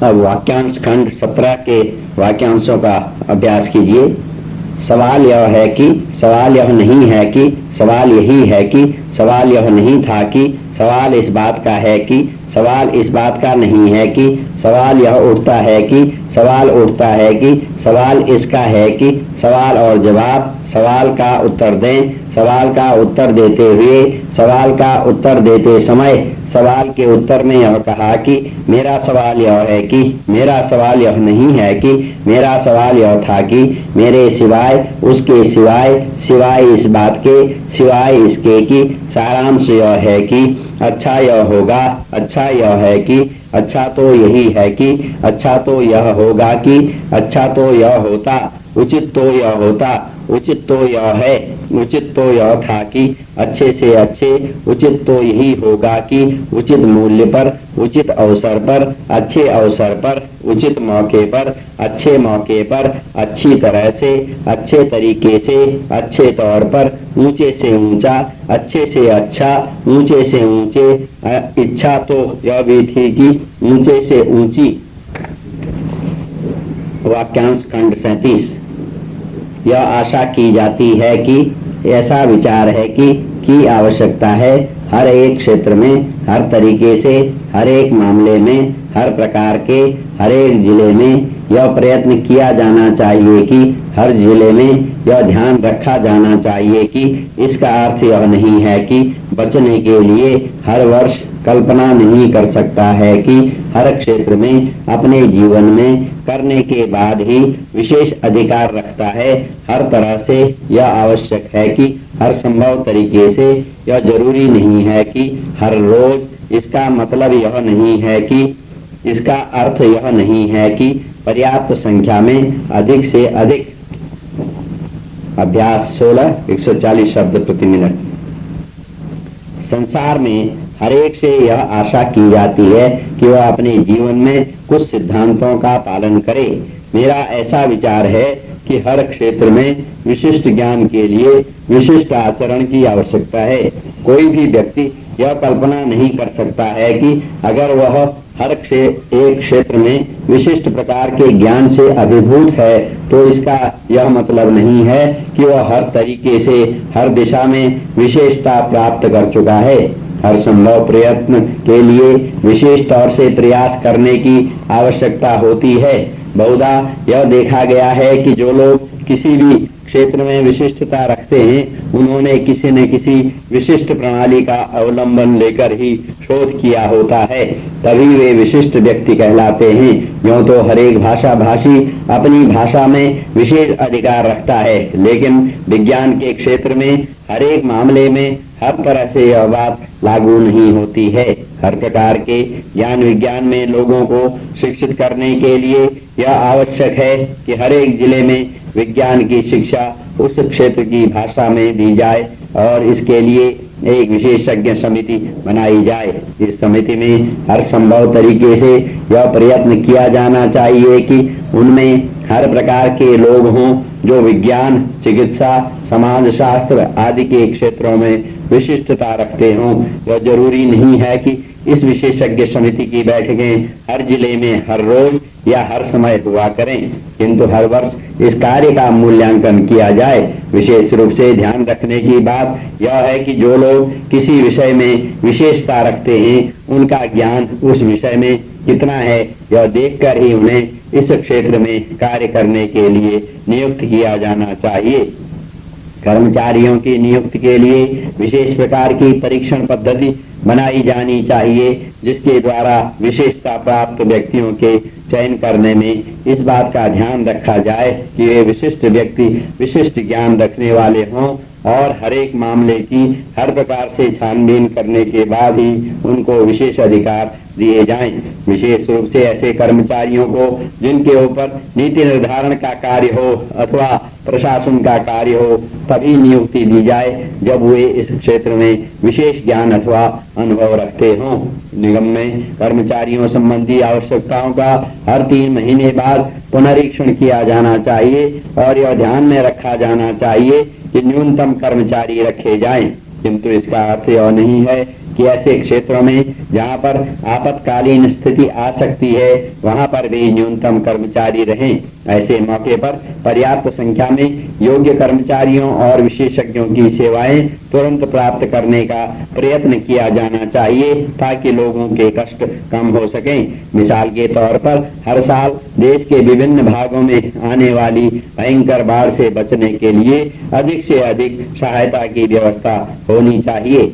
अब वाक्यांश खंड 17 के वाक्यांशों का अभ्यास कीजिए। सवाल यह है कि, सवाल यह नहीं है कि, सवाल यही है कि, सवाल यह नहीं था कि, सवाल इस बात का है कि, सवाल इस बात का नहीं है कि, सवाल यह उठता है कि, सवाल उठता है कि, सवाल इसका है कि, सवाल और जवाब, सवाल का उत्तर दें, सवाल का उत्तर देते हुए, सवाल का उत्तर देते समय सवाल के उत्तर में यह कहा कि मेरा सवाल यह है कि, मेरा सवाल यह नहीं है कि, मेरा सवाल यह था कि, मेरे सिवाय, उसके सिवाय, सिवाय इस बात के, सिवाय इसके कि, सारांश यह है कि, अच्छा यह होगा, अच्छा यह है कि, अच्छा तो यही है कि, अच्छा तो यह होगा कि, अच्छा तो यह होता, उचित तो यह होता, उचित तो यह है, उचित तो यह था कि, अच्छे से अच्छे, उचित तो यही होगा कि, उचित मूल्य पर, उचित अवसर पर, अच्छे अवसर पर, उचित मौके पर, अच्छे मौके पर, अच्छी तरह से, अच्छे तरीके से, अच्छे तौर पर, ऊंचे से ऊंचा, अच्छे से अच्छा, ऊंचे से ऊंचे, इच्छा तो यह भी थी कि ऊंचे से ऊंची। वाक्यांश खंड 37। यह आशा की जाती है कि, ऐसा विचार है कि आवश्यकता है, हर एक क्षेत्र में, हर तरीके से, हर एक मामले में, हर प्रकार के, हर एक जिले में यह प्रयत्न किया जाना चाहिए कि, हर जिले में यह ध्यान रखा जाना चाहिए कि, इसका अर्थ यह नहीं है कि बचने के लिए हर वर्ष कल्पना नहीं कर सकता है कि हर क्षेत्र में अपने जीवन में करने के बाद ही विशेष अधिकार रखता है। हर तरह से यह आवश्यक है कि हर संभव तरीके से, यह जरूरी नहीं है कि हर रोज। इसका मतलब यह नहीं है कि, इसका अर्थ यह नहीं है कि पर्याप्त संख्या में अधिक से अधिक। अभ्यास 16 140 शब्द प्रति मिनट। संसार में हरेक से यह आशा की जाती है कि वह अपने जीवन में कुछ सिद्धांतों का पालन करे। मेरा ऐसा विचार है कि हर क्षेत्र में विशिष्ट ज्ञान के लिए विशिष्ट आचरण की आवश्यकता है। कोई भी व्यक्ति यह कल्पना नहीं कर सकता है कि अगर वह हर एक क्षेत्र में विशिष्ट प्रकार के ज्ञान से अभिभूत है तो इसका यह मतलब नहीं है कि वह हर तरीके से, हर दिशा में विशेषता प्राप्त कर चुका है। हर संभव प्रयत्न के लिए विशेष तौर से प्रयास करने की आवश्यकता होती है। बहुधा यह देखा गया है कि जो लोग किसी भी क्षेत्र में विशिष्टता रखते हैं, उन्होंने किसी न किसी विशिष्ट प्रणाली का अवलंबन लेकर ही शोध किया होता है, तभी वे विशिष्ट व्यक्ति कहलाते हैं। यूं तो हर एक भाषा भाषी अपनी भाषा में विशेष अधिकार रखता है, लेकिन विज्ञान के क्षेत्र में हर एक मामले में हर तरह से यह बात लागू नहीं होती है। हर प्रकार के ज्ञान विज्ञान में लोगों को शिक्षित करने के लिए यह आवश्यक है कि हर एक जिले में विज्ञान की शिक्षा उस क्षेत्र की भाषा में दी जाए और इसके लिए एक विशेषज्ञ समिति बनाई जाए। इस समिति में हर संभव तरीके से यह प्रयत्न किया जाना चाहिए कि उनमें हर प्रकार के लोग हों जो विज्ञान, चिकित्सा, समाजशास्त्र आदि के क्षेत्रों में विशिष्टता रखते हों। यह जरूरी नहीं है कि इस विशेषज्ञ समिति की बैठकें हर जिले में हर रोज या हर समय हुआ करें, किंतु हर वर्ष इस कार्य का मूल्यांकन किया जाए। विशेष रूप से ध्यान रखने की बात यह है कि जो लोग किसी विषय में विशेषता रखते हैं, उनका ज्ञान उस विषय में कितना है यह देखकर ही उन्हें इस क्षेत्र में कार्य करने के लिए नियुक्त किया जाना चाहिए। कर्मचारियों की नियुक्ति के लिए विशेष प्रकार की परीक्षण पद्धति बनाई जानी चाहिए, जिसके द्वारा विशेषता प्राप्त व्यक्तियों के चयन करने में इस बात का ध्यान रखा जाए कि वे विशिष्ट व्यक्ति विशिष्ट ज्ञान रखने वाले हों और हर एक मामले की हर प्रकार से छानबीन करने के बाद ही उनको विशेष अधिकार दिए जाएं। विशेष रूप से ऐसे कर्मचारियों को जिनके ऊपर नीति निर्धारण का कार्य हो अथवा प्रशासन का कार्य हो, तभी नियुक्ति दी जाए जब वे इस क्षेत्र में विशेष ज्ञान अथवा अनुभव रखते हों। निगम में कर्मचारियों संबंधी आवश्यकताओं का हर 3 महीने बाद पुनरीक्षण किया जाना चाहिए और यह ध्यान में रखा जाना चाहिए कि न्यूनतम कर्मचारी रखे जाएं, किंतु इसका अर्थ यह नहीं है कि ऐसे क्षेत्रों में जहां पर आपातकालीन स्थिति आ सकती है वहां पर भी न्यूनतम कर्मचारी रहें। ऐसे मौके पर पर्याप्त संख्या में योग्य कर्मचारियों और विशेषज्ञों की सेवाएं तुरंत प्राप्त करने का प्रयत्न किया जाना चाहिए ताकि लोगों के कष्ट कम हो सकें। मिसाल के तौर पर हर साल देश के विभिन्न भागों में आने वाली भयंकर बाढ़ से बचने के लिए अधिक से अधिक सहायता की व्यवस्था होनी चाहिए।